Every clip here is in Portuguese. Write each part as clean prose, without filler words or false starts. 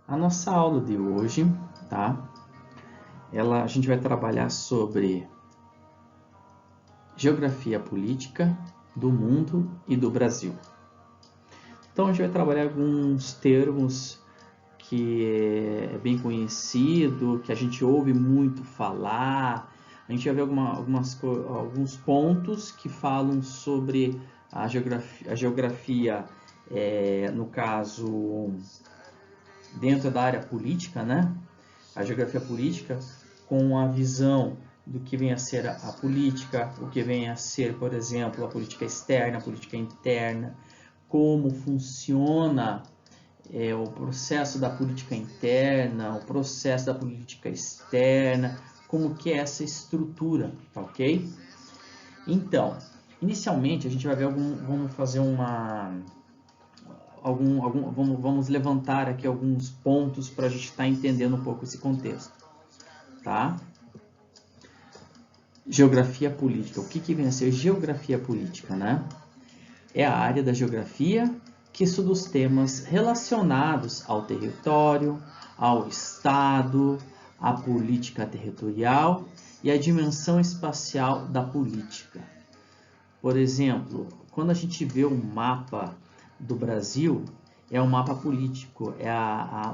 A nossa aula de hoje, tá? A gente vai trabalhar sobre geografia política do mundo e do Brasil. Então, a gente vai trabalhar alguns termos que é bem conhecido, que a gente ouve muito falar. A gente vai ver alguns pontos que falam sobre a geografia no caso, dentro da área política, né? A geografia política com a visão do que vem a ser a política, o que vem a ser, por exemplo, a política externa, a política interna, como funciona o processo da política interna, o processo da política externa, como que é essa estrutura, tá ok? Então, inicialmente a gente vai ver vamos fazer vamos levantar aqui alguns pontos para a gente estar entendendo um pouco esse contexto, tá? Geografia política. O que vem a ser geografia política, né? É a área da geografia que estuda os temas relacionados ao território, ao Estado, à política territorial e à dimensão espacial da política. Por exemplo, quando a gente vê um mapa do Brasil, é um mapa político.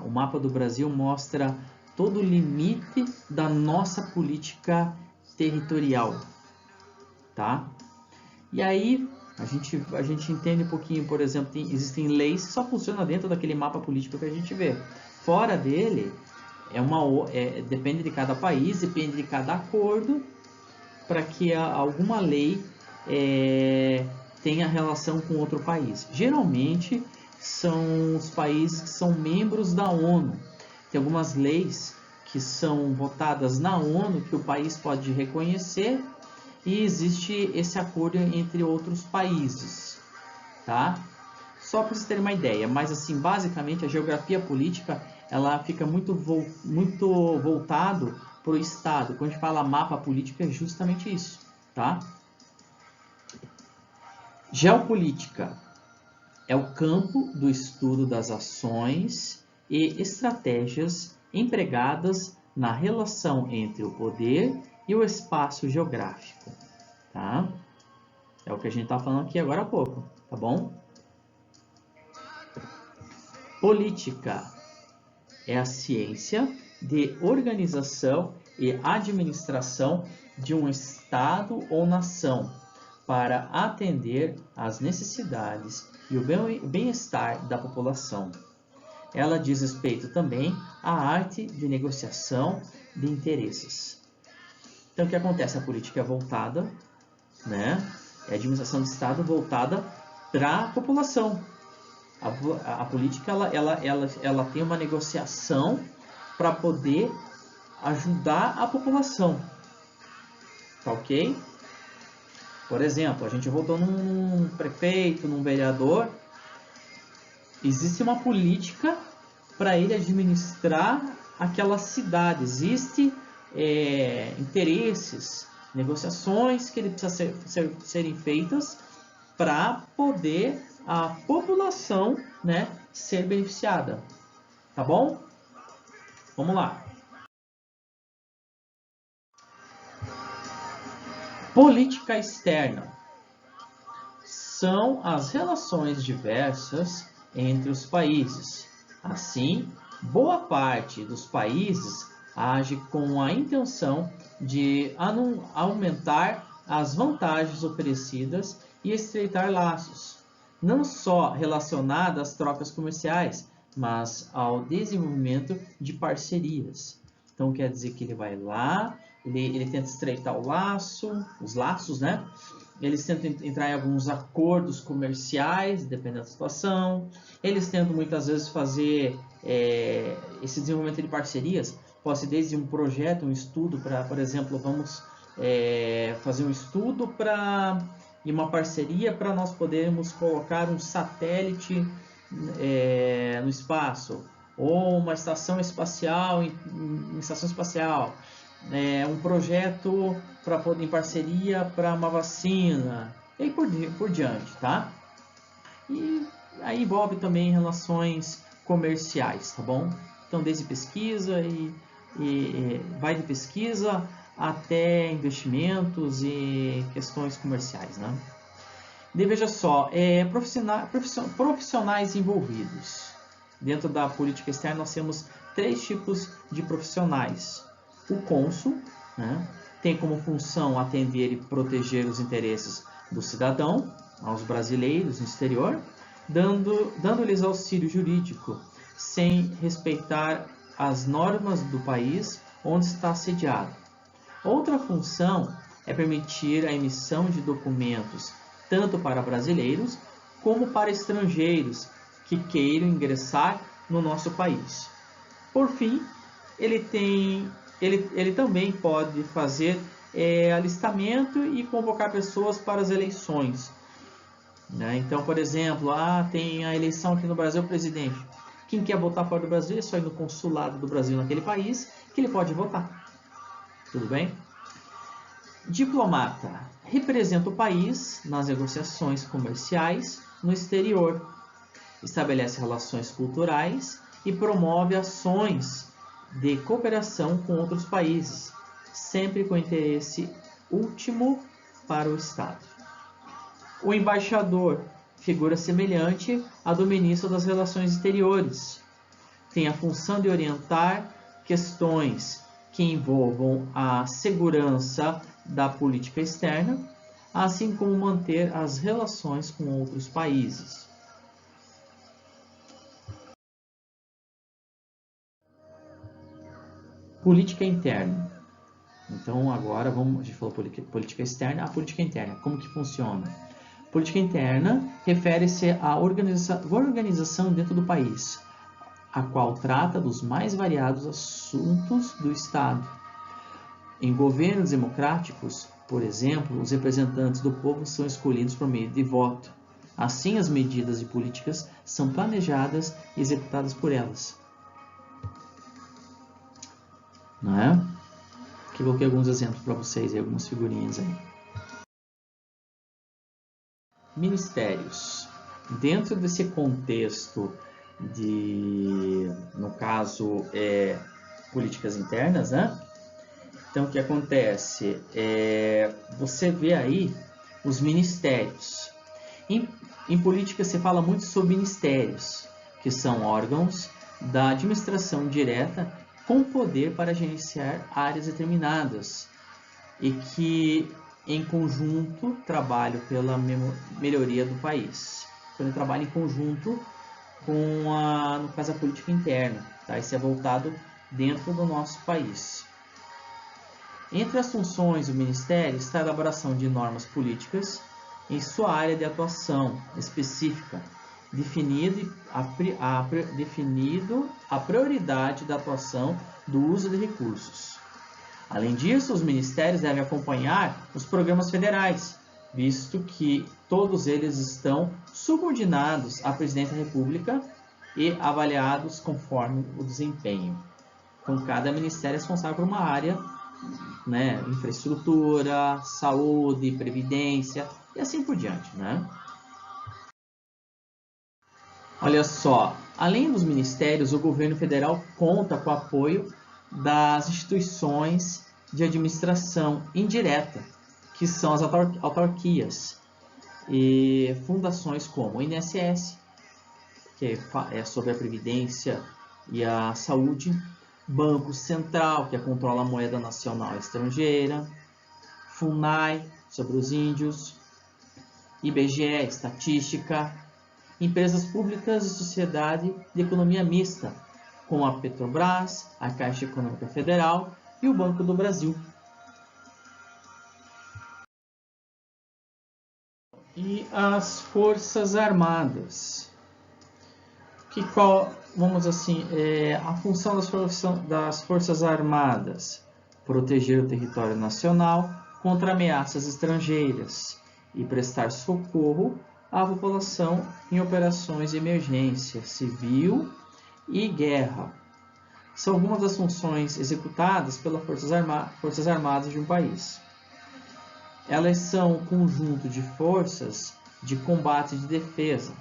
O mapa do Brasil mostra todo o limite da nossa política territorial, tá? E aí a gente entende um pouquinho, por exemplo, existem leis que só funcionam dentro daquele mapa político que a gente vê. Fora dele, depende de cada país, depende de cada acordo, para que alguma lei tenha relação com outro país. Geralmente, são os países que são membros da ONU. Tem algumas leis que são votadas na ONU que o país pode reconhecer e existe esse acordo entre outros países, tá? Só para vocês terem uma ideia, mas assim, basicamente a geografia política, ela fica muito voltado para o Estado. Quando a gente fala mapa político, é justamente isso, tá? Geopolítica é o campo do estudo das ações e estratégias empregadas na relação entre o poder e o espaço geográfico, tá? É o que a gente está falando aqui agora há pouco, tá bom? Política é a ciência de organização e administração de um estado ou nação para atender às necessidades e o bem-estar da população. Ela diz respeito também à arte de negociação de interesses. Então, o que acontece? A política é voltada, né? É a administração do Estado voltada para a população. A política ela tem uma negociação para poder ajudar a população. Tá ok? Por exemplo, a gente votou num prefeito, num vereador. Existe uma política para ele administrar aquela cidade. Existem interesses, negociações que ele precisa serem feitas para poder a população, né, ser beneficiada. Tá bom? Vamos lá. Política externa são as relações diversas entre os países. Assim, boa parte dos países age com a intenção de aumentar as vantagens oferecidas e estreitar laços, não só relacionadas às trocas comerciais, mas ao desenvolvimento de parcerias. Então, quer dizer que ele vai lá, ele tenta estreitar os laços, né? Eles tentam entrar em alguns acordos comerciais, dependendo da situação. Eles tentam muitas vezes fazer esse desenvolvimento de parcerias. Pode ser desde um projeto, um estudo para, por exemplo, vamos fazer um estudo e uma parceria para nós podermos colocar um satélite no espaço, ou uma estação espacial em estação espacial. Um projeto em parceria para uma vacina, e por diante, tá? E aí envolve também relações comerciais, tá bom? Então, desde pesquisa e vai de pesquisa até investimentos e questões comerciais, né? E veja só, profissionais envolvidos. Dentro da política externa, nós temos 3 tipos de profissionais. O cônsul, né, tem como função atender e proteger os interesses do cidadão, aos brasileiros no exterior, dando-lhes auxílio jurídico, sem respeitar as normas do país onde está sediado. Outra função é permitir a emissão de documentos tanto para brasileiros como para estrangeiros que queiram ingressar no nosso país. Por fim, ele também pode fazer alistamento e convocar pessoas para as eleições. Né? Então, por exemplo, tem a eleição aqui no Brasil, presidente. Quem quer votar fora do Brasil é só ir no consulado do Brasil naquele país que ele pode votar. Tudo bem? Diplomata representa o país nas negociações comerciais no exterior, estabelece relações culturais e promove ações de cooperação com outros países, sempre com interesse último para o Estado. O embaixador, figura semelhante à do ministro das Relações Exteriores, tem a função de orientar questões que envolvam a segurança da política externa, assim como manter as relações com outros países. Política interna. Então agora a gente falou política externa, a política interna, como que funciona? Política interna refere-se à organização dentro do país, a qual trata dos mais variados assuntos do Estado. Em governos democráticos, por exemplo, os representantes do povo são escolhidos por meio de voto. Assim, as medidas e políticas são planejadas e executadas por elas. Não é? Aqui eu coloquei alguns exemplos para vocês, algumas figurinhas aí. Ministérios. Dentro desse contexto no caso, políticas internas, né? Então, o que acontece? Você vê aí os ministérios. Em política se fala muito sobre ministérios, que são órgãos da administração direta com poder para gerenciar áreas determinadas e que, em conjunto, trabalham pela melhoria do país. Então, ele trabalha em conjunto com, no caso, a política interna. Tá? Isso é voltado dentro do nosso país. Entre as funções do Ministério está a elaboração de normas políticas em sua área de atuação específica, definido a prioridade da atuação do uso de recursos. Além disso, os ministérios devem acompanhar os programas federais, visto que todos eles estão subordinados à Presidência da República e avaliados conforme o desempenho. Então, cada ministério é responsável por uma área, né, infraestrutura, saúde, previdência e assim por diante, né? Olha só, além dos ministérios, o governo federal conta com o apoio das instituições de administração indireta, que são as autarquias e fundações como o INSS, que é sobre a previdência e a saúde, Banco Central, que controla a moeda nacional e estrangeira, FUNAI, sobre os índios, IBGE, estatística, empresas públicas e sociedade de economia mista, como a Petrobras, a Caixa Econômica Federal e o Banco do Brasil. E as Forças Armadas. A função das Forças Armadas: proteger o território nacional contra ameaças estrangeiras e prestar socorro à população em operações de emergência civil e guerra. São algumas das funções executadas pelas Forças Armadas de um país. Elas são um conjunto de forças de combate e de defesa,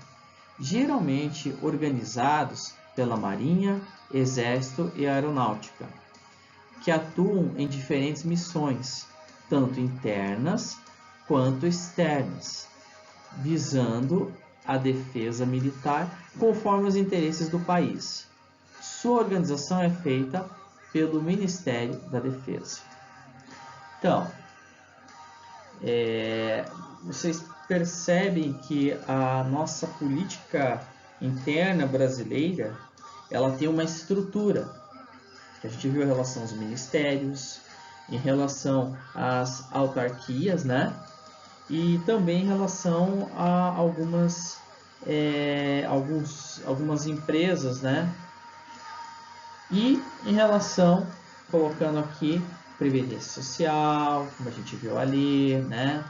geralmente organizados pela Marinha, Exército e Aeronáutica, que atuam em diferentes missões, tanto internas quanto externas, visando a defesa militar conforme os interesses do país. Sua organização é feita pelo Ministério da Defesa. Então, vocês percebem que a nossa política interna brasileira, ela tem uma estrutura, que a gente viu em relação aos ministérios, em relação às autarquias, né? E também em relação a algumas empresas, né? E em relação, colocando aqui, Previdência Social, como a gente viu ali, né?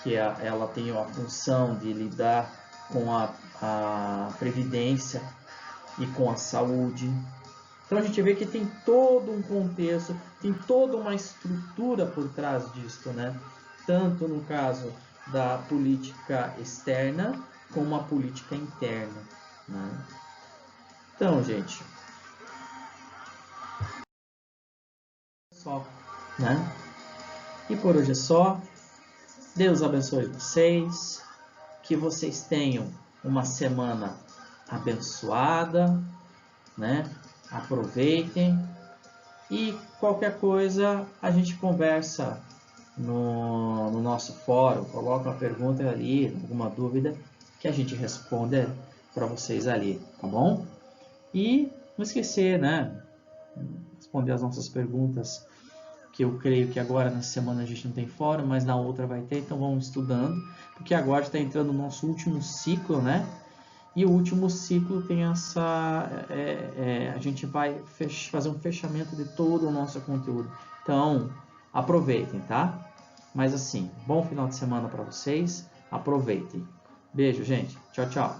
Que ela tem a função de lidar com a Previdência e com a saúde. Então a gente vê que tem todo um contexto, tem toda uma estrutura por trás disso, né? Tanto no caso da política externa, como a política interna, né? Então, gente, só, né? E por hoje é só. Deus abençoe vocês, que vocês tenham uma semana abençoada, né? Aproveitem e qualquer coisa a gente conversa no nosso fórum, coloca uma pergunta ali, alguma dúvida que a gente responde para vocês ali, tá bom? E não esquecer, né? Responder as nossas perguntas, que eu creio que agora nessa semana a gente não tem fórum, mas na outra vai ter, então vamos estudando, porque agora está entrando no nosso último ciclo, né? E o último ciclo tem essa... a gente vai fazer um fechamento de todo o nosso conteúdo. Então, aproveitem, tá? Mas assim, bom final de semana para vocês. Aproveitem. Beijo, gente. Tchau, tchau.